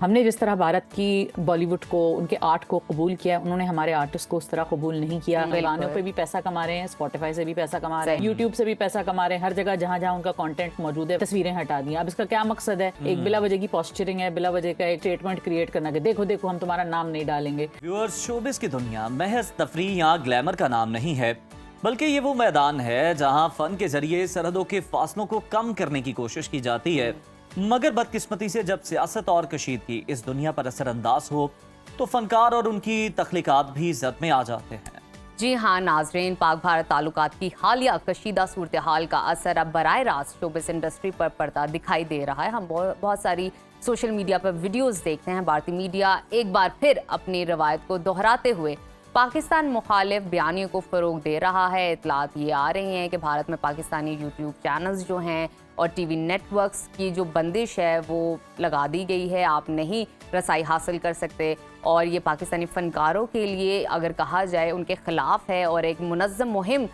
हमने जिस तरह भारत की बॉलीवुड को, उनके आर्ट को कबूल किया, उन्होंने हमारे आर्टिस्ट को उस तरह कबूल नहीं किया। गानों पे भी पैसा कमा रहे हैं, स्पॉटिफाई से भी पैसा कमा रहे हैं, यूट्यूब से भी पैसा कमा रहे हैं, हर जगह जहां जहां उनका कंटेंट मौजूद है तस्वीरें हटा दी। अब इसका क्या मकसद है? एक बिला वजह की पोस्चरिंग है, बिला वजह का एक स्टेटमेंट क्रिएट करना कि देखो देखो हम तुम्हारा नाम नहीं डालेंगे। व्यूअर्स, शोबिस की दुनिया महज तफरीह या ग्लैमर का नाम नहीं है, बल्कि ये वो मैदान है जहां फन के जरिए सरहदों के फासलों को कम करने की कोशिश की जाती है। मगर बदकिस्मती से जब सियासत और कशीदगी इस दुनिया पर असरअंदाज हो तो फनकार और उनकी तख्लीकात भी जद में आ जाते हैं। जी हाँ नाजरीन, पाक भारत ताल्लुकात की हालिया कशीदा सूरत हाल का असर अब बराह रास्त शोबिस इंडस्ट्री पर पड़ता दिखाई दे रहा है। हम बहुत सारी सोशल मीडिया पर वीडियोस देखते हैं। भारतीय मीडिया एक बार फिर अपनी रवायत को दोहराते हुए पाकिस्तान मुखालिफ बयानियों को फ़रोग दे रहा है। इतलात ये आ रही हैं कि भारत में पाकिस्तानी यूट्यूब चैनल्स जो हैं और टीवी नेटवर्क्स की जो बंदिश है वो लगा दी गई है, आप नहीं रसाई हासिल कर सकते। और ये पाकिस्तानी फ़नकारों के लिए अगर कहा जाए उनके ख़िलाफ़ है और एक मुनज़्ज़म मुहिम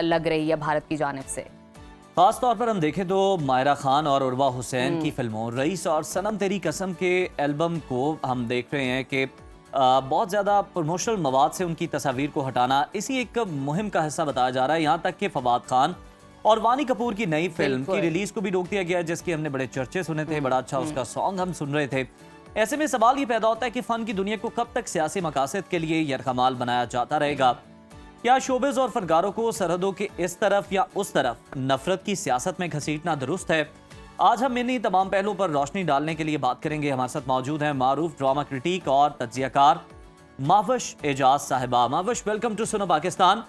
लग रही है भारत की जानिब से। खास तौर पर हम देखें तो मायरा खान और उर्वा हुसैन की फिल्मों रईस और सनम तेरी कसम के एल्बम को हम देख रहे हैं कि बहुत ज़्यादा प्रमोशनल मवाद से उनकी तस्वीर को हटाना इसी एक मुहिम का हिस्सा बताया जा रहा है। यहाँ तक कि फवाद खान और वानी कपूर की नई फिल्म की रिलीज को भी रोक दिया गया, जिसके हमने बड़े चर्चे सुने थे, बड़ा अच्छा उसका सॉन्ग हम सुन रहे थे। ऐसे में सवाल ये पैदा होता है कि फन की दुनिया को कब तक सियासी मकासद के लिए यरगमाल बनाया जाता रहेगा? क्या शोबिस और फनकारों को सरहदों के इस तरफ या उस तरफ नफरत की सियासत में घसीटना दुरुस्त है? आज हम इन्हीं तमाम पहलुओं पर रोशनी डालने के लिए बात करेंगे। हमारे साथ मौजूद हैं मारूफ ड्रामा क्रिटिक और तज्जियाकार मावश एजाज साहिबा। मावश, वेलकम टू सुनो पाकिस्तान।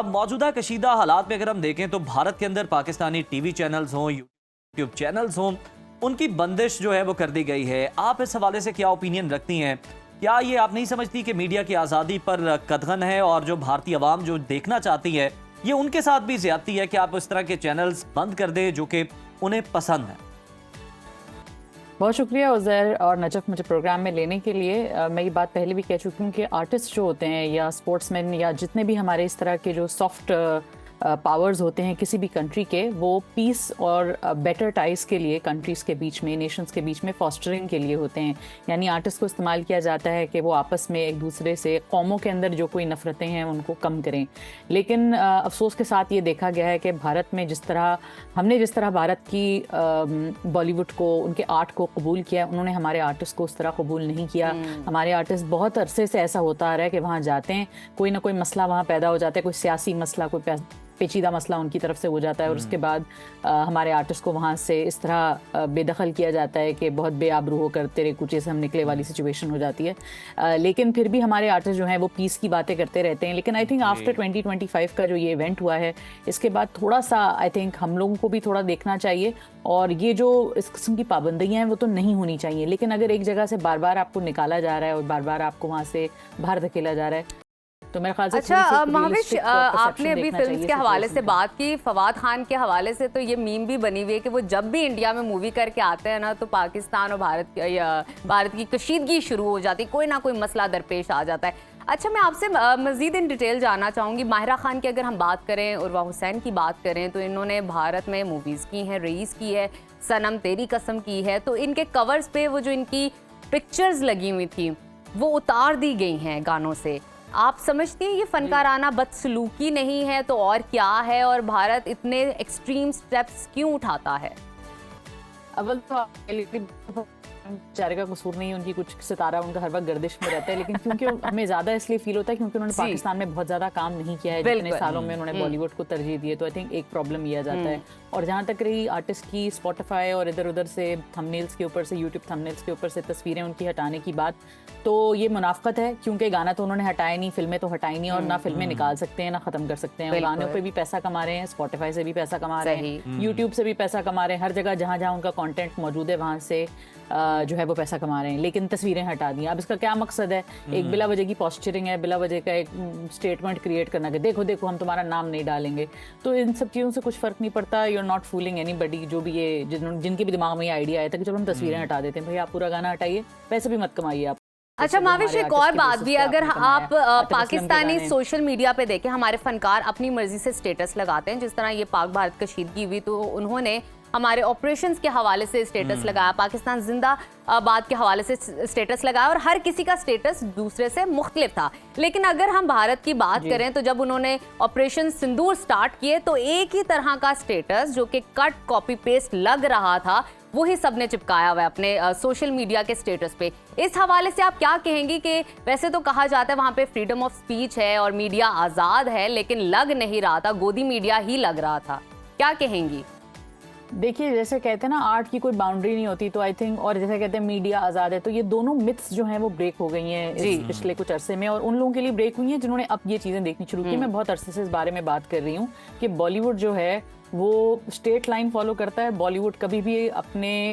मौजूदा कशीदा हालात में अगर हम देखें तो भारत के अंदर पाकिस्तानी टीवी चैनल्स हों, यूट्यूब चैनल्स हों, उनकी बंदिश जो है वो कर दी गई है। आप इस हवाले से क्या ओपिनियन रखती हैं? क्या ये आप नहीं समझती कि मीडिया की आज़ादी पर कदगन है और जो भारतीय आवाम जो देखना चाहती है ये उनके साथ भी ज्यादती है कि आप इस तरह के चैनल्स बंद कर दें जो कि उन्हें पसंद है? बहुत शुक्रिया उज़ैर और नजफ मुझे प्रोग्राम में लेने के लिए। मैं ये बात पहले भी कह चुकी हूँ कि आर्टिस्ट जो होते हैं या स्पोर्ट्समैन या जितने भी हमारे इस तरह के जो सॉफ्ट पावर्स होते हैं किसी भी कंट्री के, वो पीस और बेटर टाइज के लिए कंट्रीज़ के बीच में, नेशंस के बीच में फॉस्टरिंग के लिए होते हैं। यानी आर्टिस्ट को इस्तेमाल किया जाता है कि वो आपस में एक दूसरे से, कौमों के अंदर जो कोई नफरतें हैं उनको कम करें। लेकिन अफसोस के साथ ये देखा गया है कि भारत में जिस तरह भारत की बॉलीवुड को, उनके आर्ट को कबूल किया, उन्होंने हमारे आर्टिस्ट को उस तरह कबूल नहीं किया। हमारे आर्टिस्ट बहुत अरसे से ऐसा होता आ रहा है कि वहाँ जाते हैं, कोई ना कोई मसला वहाँ पैदा हो जाता है, कोई सियासी मसला, कोई पेचीदा मसला उनकी तरफ से हो जाता है और उसके बाद हमारे आर्टिस्ट को वहाँ से इस तरह बेदखल किया जाता है कि बहुत बेआबरू होकर तेरे कुचे से हम निकले वाली सिचुएशन हो जाती है। लेकिन फिर भी हमारे आर्टिस्ट जो हैं वो पीस की बातें करते रहते हैं। लेकिन आई थिंक आफ्टर 2025 का जो ये इवेंट हुआ है, इसके बाद थोड़ा सा आई थिंक हम लोगों को भी थोड़ा देखना चाहिए। और ये जो इस किस्म की पाबंदियाँ हैं वो तो नहीं होनी चाहिए, लेकिन अगर एक जगह से बार बार आपको निकाला जा रहा है और बार बार आपको वहाँ से बाहर धकेला जा रहा है तो मेरे ख्याल से अच्छा महाविश, आपने अभी फिल्म के हवाले से बात की, फवाद खान के हवाले से तो ये मीम भी बनी हुई है कि वो जब भी इंडिया में मूवी करके आते हैं ना तो पाकिस्तान और भारत की कशीदगी शुरू हो जाती, कोई ना कोई मसला दरपेश आ जाता है। अच्छा, मैं आपसे मज़ीद इन डिटेल जानना चाहूँगी। माहिरा खान की अगर हम बात करें, उर्वा हुसैन की बात करें, तो इन्होंने भारत में मूवीज़ की हैं, रईस की है, सनम तेरी कसम की है। तो इनके कवर्स पे वो जो इनकी पिक्चर्स लगी हुई थी वो उतार दी गई हैं गानों से। आप समझती हैं ये फनकाराना बदसलूकी नहीं है तो और क्या है, और भारत इतने एक्सट्रीम स्टेप्स क्यों उठाता है? अव्वल तो बेचारे का कसूर नहीं है, उनकी कुछ सितारा उनका हर वक्त गर्दिश में रहता है, लेकिन क्योंकि हमें ज़्यादा इसलिए फील होता है क्योंकि उन्होंने पाकिस्तान में बहुत ज़्यादा काम नहीं किया है जितने सालों में उन्होंने बॉलीवुड को तरजीह दी है। तो आई थिंक एक प्रॉब्लम ये आ जाता है। और जहाँ तक रही आर्टिस्ट की स्पॉटिफाई और इधर उधर से थंबनेल्स के ऊपर से, यूट्यूब थंबनेल्स के ऊपर से तस्वीरें उनकी हटाने की बात, तो ये मुनाफकत है क्योंकि गाना तो उन्होंने हटाया नहीं, फिल्में तो हटाई नहीं, और ना फिल्में निकाल सकते हैं ना ख़त्म कर सकते हैं। गानों पे भी पैसा कमा रहे हैं, स्पॉटिफाई से भी पैसा कमा रहे हैं, यूट्यूब से भी पैसा कमा रहे हैं, हर जगह जहाँ जहाँ उनका कंटेंट मौजूद है वहाँ से जो है वो पैसा कमा रहे हैं, लेकिन तस्वीरें हटा दी। अब इसका क्या मकसद है? एक बिला वजह की पोस्चरिंग है, बिला वजह का एक स्टेटमेंट क्रिएट करना कि देखो देखो हम तुम्हारा नाम नहीं डालेंगे। तो इन सब चीज़ों से कुछ फ़र्क नहीं पड़ता। You are not fooling anybody. जो भी ये जिनके भी दिमाग में ये आइडिया आया था कि चलो हम तस्वीरें हटा देते हैं, भाई आप पूरा गाना हटाइए, पैसे भी मत कमाइए आप। अच्छा माविश, एक और बात भी, अगर आप पाकिस्तानी सोशल मीडिया पे देखें, हमारे फनकार अपनी मर्जी से स्टेटस लगाते हैं। जिस तरह ये पाक भारत कशीदगी हुई तो उन्होंने हमारे ऑपरेशंस के हवाले से स्टेटस लगाया, पाकिस्तान जिंदाबाद के हवाले से स्टेटस लगाया, और हर किसी का स्टेटस दूसरे से मुख्तलिफ था। लेकिन अगर हम भारत की बात करें तो जब उन्होंने ऑपरेशन सिंदूर स्टार्ट किए तो एक ही तरह का स्टेटस जो कि कट कॉपी पेस्ट लग रहा था वही सबने चिपकाया हुआ है अपने सोशल मीडिया के स्टेटस पे। इस हवाले से आप क्या कहेंगी कि वैसे तो कहा जाता है वहां पे फ्रीडम ऑफ स्पीच है और मीडिया आज़ाद है, लेकिन लग नहीं रहा था, गोदी मीडिया ही लग रहा था, क्या कहेंगी? देखिए, जैसे कहते हैं ना आर्ट की कोई बाउंड्री नहीं होती, तो आई थिंक, और जैसे कहते हैं मीडिया आज़ाद है, तो ये दोनों मिथ्स जो हैं वो ब्रेक हो गई हैं इस पिछले कुछ अरसे में, और उन लोगों के लिए ब्रेक हुई हैं जिन्होंने अब ये चीज़ें देखनी शुरू की। मैं बहुत अरसे से इस बारे में बात कर रही हूँ कि बॉलीवुड जो है वो स्टेट लाइन फॉलो करता है। बॉलीवुड कभी भी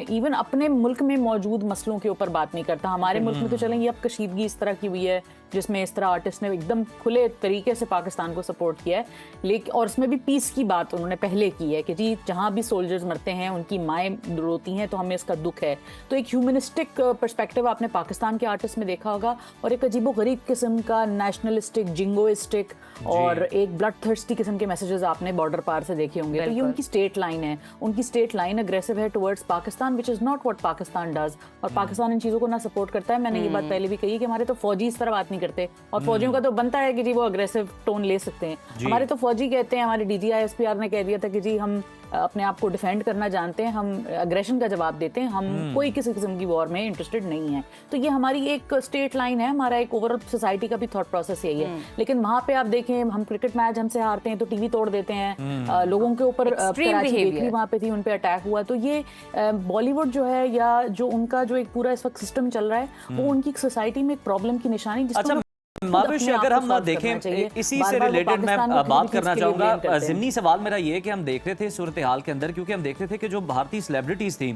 इवन अपने मुल्क में मौजूद मसलों के ऊपर बात नहीं करता। हमारे मुल्क में तो चलेंगे, अब कशीदगी इस तरह की हुई है जिसमें इस तरह आर्टिस्ट ने एकदम खुले तरीके से पाकिस्तान को सपोर्ट किया है, लेकिन और इसमें भी पीस की बात उन्होंने पहले की है कि जी जहाँ भी सोल्जर्स मरते हैं उनकी माएँ रोती हैं तो हमें इसका दुख है। तो एक ह्यूमनिस्टिक पर्सपेक्टिव आपने पाकिस्तान के आर्टिस्ट में देखा होगा, और एक अजीबोगरीब किस्म का नेशनलिस्टिक, जिंगोइस्टिक और एक ब्लड थर्स्टी किस्म के मैसेजेस आपने बॉर्डर पार से देखे होंगे। तो ये उनकी स्टेट लाइन है, उनकी स्टेट लाइन अग्रेसिव है towards Pakistan, which is not what Pakistan does. और पाकिस्तान इन चीज़ों को ना सपोर्ट करता है। मैंने ये बात पहले भी कही कि हमारे तो फौजी इस तरह बात नहीं करते, और फौजियों का तो बनता है कि जी वो अग्रेसिव टोन ले सकते हैं। हमारे तो फौजी कहते हैं, हमारे DGI-SPR ने कह दिया था कि जी हम अपने आप को डिफेंड करना जानते हैं, हम अग्रेशन का जवाब देते हैं, हम कोई किसी किस्म की वॉर में इंटरेस्टेड नहीं है। तो ये हमारी एक स्टेट लाइन है, हमारा एक ओवरऑल सोसाइटी का भी थॉट प्रोसेस यही है। लेकिन वहाँ पे आप देखें, हम क्रिकेट मैच हमसे हारते हैं तो टीवी तोड़ देते हैं, लोगों के ऊपर कराची बेकरी वहाँ पे थी, उन पे अटैक हुआ। तो ये बॉलीवुड जो है या जो उनका जो एक पूरा इस वक्त सिस्टम चल रहा है वो उनकी सोसाइटी में एक प्रॉब्लम की निशानी। अच्छा माविश, अगर हम ना देखें, इसी से रिलेटेड मैं बात करना चाहूंगा। ज़िमनी सवाल मेरा ये है कि हम देख रहे थे सूरत हाल के अंदर, क्योंकि हम देख रहे थे कि जो भारतीय सेलिब्रिटीज थी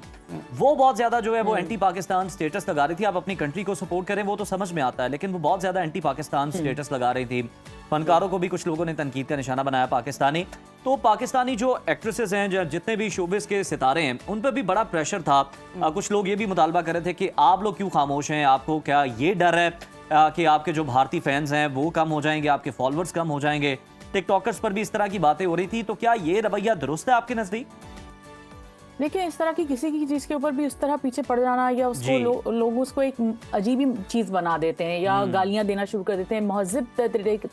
वो बहुत ज्यादा जो है वो एंटी पाकिस्तान स्टेटस लगा रही थी। आप अपनी कंट्री को सपोर्ट करें वो तो समझ में आता है, लेकिन वो बहुत ज्यादा एंटी पाकिस्तान स्टेटस लगा रही थी। फनकारों को भी कुछ लोगों ने तनकीद का निशाना बनाया पाकिस्तानी। तो पाकिस्तानी जो एक्ट्रेसेस हैं, जितने भी शोबिस के सितारे हैं, उन पर भी बड़ा प्रेशर था। कुछ लोग ये भी मुतालबा कर रहे थे कि आप लोग क्यों खामोश हैं, आपको क्या ये डर है कि आपके जो भारतीय फैंस हैं वो कम हो जाएंगे, आपके फॉलोअर्स कम हो जाएंगे। टिकटॉकर्स पर भी इस तरह की बातें हो रही थी। तो क्या ये रवैया दुरुस्त है आपके नजदीक? देखिए, इस तरह की किसी की चीज़ के ऊपर भी उस तरह पीछे पड़ जाना या उसको लोग उसको एक अजीब ही चीज़ बना देते हैं या गालियां देना शुरू कर देते हैं। महज़िब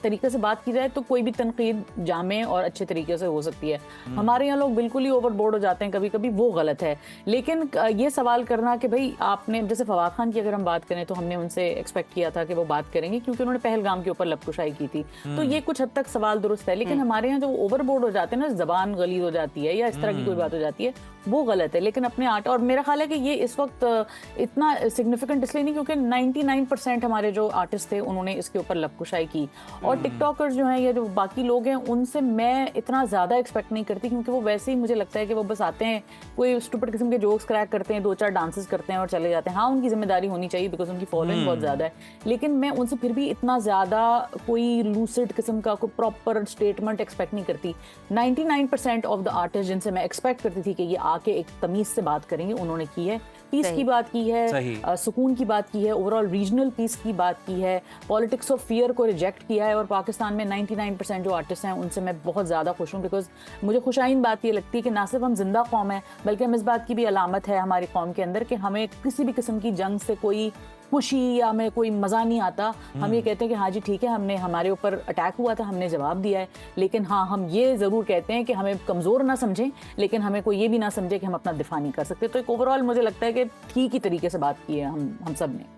तरीके से बात की जाए तो कोई भी तनकीद जामे और अच्छे तरीके से हो सकती है। हमारे यहाँ लोग बिल्कुल ही ओवरबोर्ड हो जाते हैं कभी कभी, वो गलत है। लेकिन ये सवाल करना कि भाई आपने, जैसे फवाद खान की अगर हम बात करें तो हमने उनसे एक्सपेक्ट किया था कि वो बात करेंगे क्योंकि उन्होंने पहलगाम के ऊपर लबकुशाई की थी, तो ये कुछ हद तक सवाल दुरुस्त है। लेकिन हमारे यहाँ जो ओवरबोर्ड हो जाते हैं ना, जबान गलीज हो जाती है या इस तरह की कोई बात हो जाती है, वो गलत है। लेकिन अपने आर्ट, और मेरा ख्याल है कि ये इस वक्त इतना सिग्निफिकेंट इसलिए नहीं क्योंकि 99% हमारे जो आर्टिस्ट थे उन्होंने इसके ऊपर लबकुशाई की। और टिकटॉकर्स जो हैं या जो बाकी लोग हैं उनसे मैं इतना ज़्यादा एक्सपेक्ट नहीं करती, क्योंकि वो वैसे ही मुझे लगता है कि वो बस आते हैं, कोई स्टूपिड किस्म के जोक्स क्रैक करते हैं, 2-4 डांसेस करते हैं और चले जाते हैं। हाँ, उनकी जिम्मेदारी होनी चाहिए बिकॉज उनकी फॉलोइंग बहुत ज़्यादा है, लेकिन मैं उनसे फिर भी इतना ज़्यादा कोई लूसिड किस्म का कोई प्रॉपर स्टेटमेंट एक्सपेक्ट नहीं करती। 99% ऑफ द आर्टिस्ट जिनसे मैं एक्सपेक्ट करती थी कि ये आके एक तमीज़ से बात करेंगे, उन्होंने की है। पीस की बात की है, सुकून की बात की है, ओवरऑल रीजनल पीस की बात की है, पॉलिटिक्स ऑफ फियर को रिजेक्ट किया है। और पाकिस्तान में 99% जो आर्टिस्ट हैं उनसे मैं बहुत ज़्यादा खुश हूँ, बिकॉज मुझे खुशाइन बात ये लगती है कि ना सिर्फ हम जिंदा कौम है बल्कि हम इस बात की भी अलामत है हमारी कौम के अंदर कि हमें किसी भी किस्म की जंग से कोई खुशी या हमें कोई मज़ा नहीं आता। हम ये कहते हैं कि हाँ जी ठीक है, हमने, हमारे ऊपर अटैक हुआ था, हमने जवाब दिया है। लेकिन हाँ, हम ये ज़रूर कहते हैं कि हमें कमज़ोर ना समझें, लेकिन हमें कोई ये भी ना समझे कि हम अपना दिफा नहीं कर सकते। तो एक ओवरऑल मुझे लगता है कि ठीक ही तरीके से बात की है हम सब ने।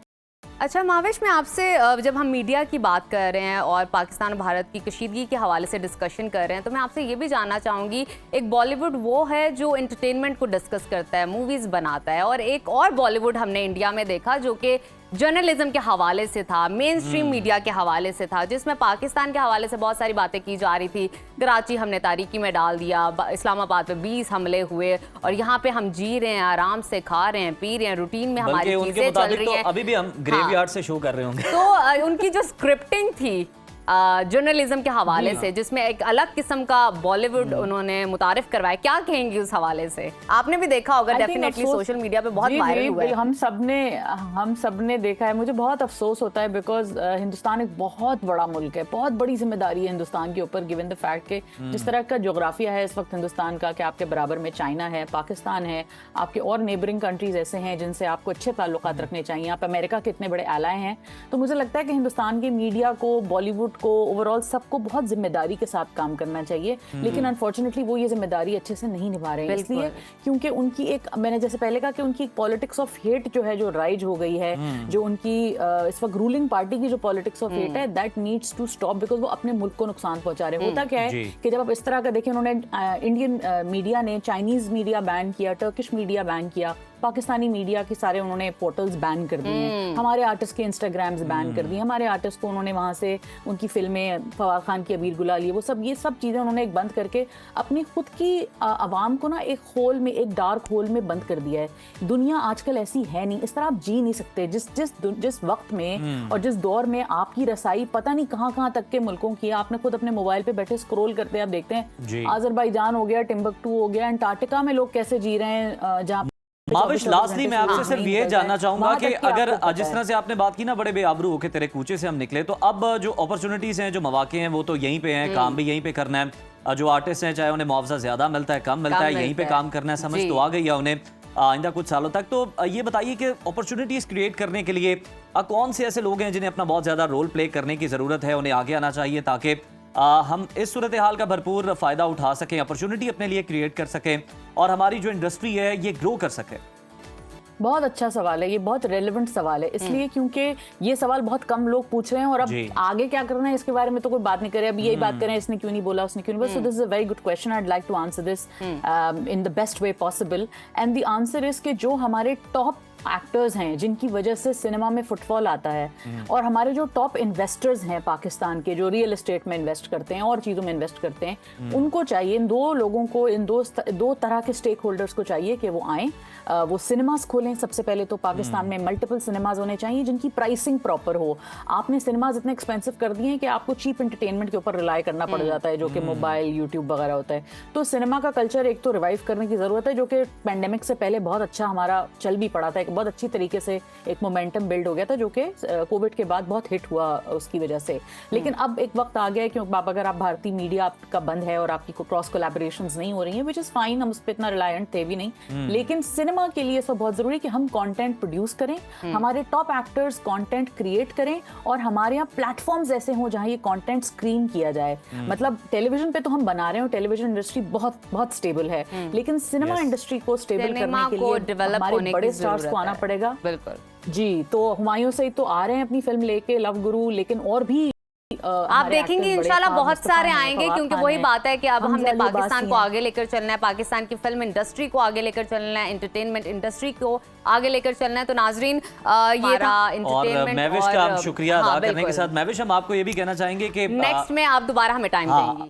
अच्छा माविश, मैं आपसे, जब हम मीडिया की बात कर रहे हैं और पाकिस्तान भारत की कशीदगी के हवाले से डिस्कशन कर रहे हैं, तो मैं आपसे ये भी जानना चाहूँगी, एक बॉलीवुड वो है जो एंटरटेनमेंट को डिस्कस करता है, मूवीज़ बनाता है, और एक और बॉलीवुड हमने इंडिया में देखा जो कि जर्नलिज्म के हवाले से था, मेन स्ट्रीम मीडिया के हवाले से था, जिसमें पाकिस्तान के हवाले से बहुत सारी बातें की जा रही थी। कराची हमने तारीकी में डाल दिया, इस्लामाबाद में 20 हमले हुए और यहाँ पे हम जी रहे हैं, आराम से खा रहे हैं, पी रहे हैं, रूटीन में हमारी चीजें चल रही हैं। अभी भी हम ग्रेवयार्ड से शो कर रहे होंगे। तो उनकी जो स्क्रिप्टिंग थी जर्नलिज्म के हवाले से, जिसमें एक अलग किस्म का बॉलीवुड उन्होंने मुतारिफ करवाया, क्या कहेंगी उस हवाले से? आपने भी देखा होगा डेफिनेटली, सोशल मीडिया पे बहुत वायरल हुआ है। हम सब ने देखा है। मुझे बहुत अफसोस होता है बिकॉज हिंदुस्तान एक बहुत बड़ा मुल्क है, बहुत बड़ी जिम्मेदारी है हिंदुस्तान के ऊपर, गिवन द फैक्ट के जिस तरह का जोग्राफिया है इस वक्त हिंदुस्तान का, कि आपके बराबर में चाइना है, पाकिस्तान है, आपके और नेबरिंग कंट्रीज ऐसे हैं जिनसे आपको अच्छे ताल्लुकात रखने चाहिए, आप अमेरिका के इतने बड़े एलाय हैं। तो मुझे लगता है कि हिंदुस्तान के मीडिया को, बॉलीवुड को, ओवरऑल सबको बहुत जिम्मेदारी के साथ काम करना चाहिए, लेकिन अनफॉर्चुनेटली वो ये जिम्मेदारी अच्छे से नहीं निभा रहे हैं। इसलिए क्योंकि उनकी एक, मैंने जैसे पहले कहा कि उनकी एक पॉलिटिक्स ऑफ हेट जो है, जो राइज हो गई है, जो उनकी इस वक्त रूलिंग पार्टी की जो पॉलिटिक्स ऑफ हेट है, that needs to stop, because वो अपने मुल्क को नुकसान पहुंचा रहे हैं। होता क्या है कि जब आप इस तरह का देखें, उन्होंने इंडियन मीडिया ने चाइनीज मीडिया बैन किया, टर्किश मीडिया बैन किया, पाकिस्तानी मीडिया के सारे उन्होंने पोर्टल्स बैन कर दिए हैं, हमारे आर्टिस्ट के इंस्टाग्राम्स बैन कर दिए, हमारे आर्टिस्ट को उन्होंने वहाँ से उनकी फिल्में, फवाद खान की अबीर गुलाल, ये सब चीज़ें उन्होंने एक बंद करके अपनी खुद की आवाम को ना एक होल में, एक डार्क होल में बंद कर दिया है। दुनिया आजकल ऐसी है नहीं, इस तरह आप जी नहीं सकते। जिस वक्त में और जिस दौर में आपकी रसाई पता नहीं कहाँ तक के मुल्कों की है, आपने खुद अपने मोबाइल पे बैठे स्क्रॉल करते हैं, आप देखते हैं आज़रबाईजान हो गया, टिम्बकटू हो गया, अंटार्कटिका में लोग कैसे जी रहे हैं, जहाँ माविश लास्टली मैं आपसे सिर्फ ये जानना चाहूंगा कि अगर जिस तरह से आपने बात की ना, बड़े बेआबरू होके तेरे कूचे से हम निकले, तो अब जो अपॉर्चुनिटीज हैं, जो मौके हैं, वो तो यहीं पे हैं, काम भी यहीं पे करना है। जो आर्टिस्ट हैं, चाहे उन्हें मुआवजा ज्यादा मिलता है, कम मिलता है, यहीं पे काम करना है, समझ तो आ गई है उन्हें आइंदा कुछ सालों तक। तो ये बताइए कि अपॉर्चुनिटीज क्रिएट करने के लिए कौन से ऐसे लोग हैं जिन्हें अपना बहुत ज्यादा रोल प्ले करने की जरूरत है, उन्हें आगे आना चाहिए, ताकि हम इस सूरत हाल का भरपूर फायदा उठा सकें, अपॉर्चुनिटी अपने लिए क्रिएट कर सकें और हमारी जो इंडस्ट्री है ये ग्रो कर सके? बहुत अच्छा सवाल है, ये बहुत रेलेवेंट सवाल है, इसलिए क्योंकि ये सवाल बहुत कम लोग पूछ रहे हैं, और अब आगे क्या करना है इसके बारे में तो कोई बात नहीं करे, अभी यही बात करें, इसने क्यों नहीं बोला, उसने क्यों नहीं बोला। So this is a very good question, I would like to answer this in the best way possible, and the answer is कि जो हमारे टॉप एक्टर्स हैं जिनकी वजह से सिनेमा में फुटफॉल आता है, और हमारे जो टॉप इन्वेस्टर्स हैं पाकिस्तान के, जो रियल एस्टेट में इन्वेस्ट करते हैं और चीज़ों में इन्वेस्ट करते हैं, उनको चाहिए, इन दो लोगों को, इन दो तरह के स्टेक होल्डर्स को चाहिए कि वो आएँ, वो सिनेमाज खोलें। सबसे पहले तो पाकिस्तान में मल्टीपल सिनेमाज होने चाहिए जिनकी प्राइसिंग प्रॉपर हो। आपने सिनेमाज इतने एक्सपेंसिव कर दिए हैं कि आपको चीप एंटरटेनमेंट के ऊपर रिलाई करना पड़ जाता है, जो कि मोबाइल, यूट्यूब वगैरह होता है। तो सिनेमा का कल्चर एक तो रिवाइव करने की ज़रूरत है, जो कि पैंडेमिक से पहले बहुत अच्छा हमारा चल भी पड़ा था, एक बहुत अच्छी तरीके से एक मोमेंटम बिल्ड हो गया था, जो कि कोविड के बाद बहुत हिट हुआ उसकी वजह से। लेकिन अब एक वक्त आ गया है, क्योंकि अगर आप भारतीय मीडिया आपका बंद है और आपकी क्रॉस कोलैबोरेशंस नहीं हो रही हैं, विच इज़ फाइन, हम उस पर इतना रिलायंट थे भी नहीं, लेकिन सिनेमा के लिए सब बहुत जरूरी है कि हम कंटेंट प्रोड्यूस करें, हमारे टॉप एक्टर्स कंटेंट क्रिएट करें, और हमारे यहाँ प्लेटफॉर्म्स ऐसे हों जहाँ ये कंटेंट स्क्रीन किया जाए। मतलब टेलीविजन पे तो हम बना रहे हो, टेलीविजन इंडस्ट्री बहुत बहुत स्टेबल है, लेकिन सिनेमा इंडस्ट्री को स्टेबल करने के लिए हमारे बड़े स्टार्स को आना पड़ेगा। बिल्कुल जी, तो हुमायूं सईद तो आ रहे हैं अपनी फिल्म लेके, लव गुरु, लेकिन और भी आप देखेंगे इंशाल्लाह बहुत सारे आएंगे, क्योंकि वही बात है कि अब हमने पाकिस्तान को आगे लेकर चलना है, पाकिस्तान की फिल्म इंडस्ट्री को आगे लेकर चलना है, एंटरटेनमेंट इंडस्ट्री को आगे लेकर चलना है। तो नाजरीन ये रहा और महविश का शुक्रिया अदा करने के साथ, महविश हम आपको ये भी कहना चाहेंगे कि नेक्स्ट में आप दोबारा हमें टाइम देंगी।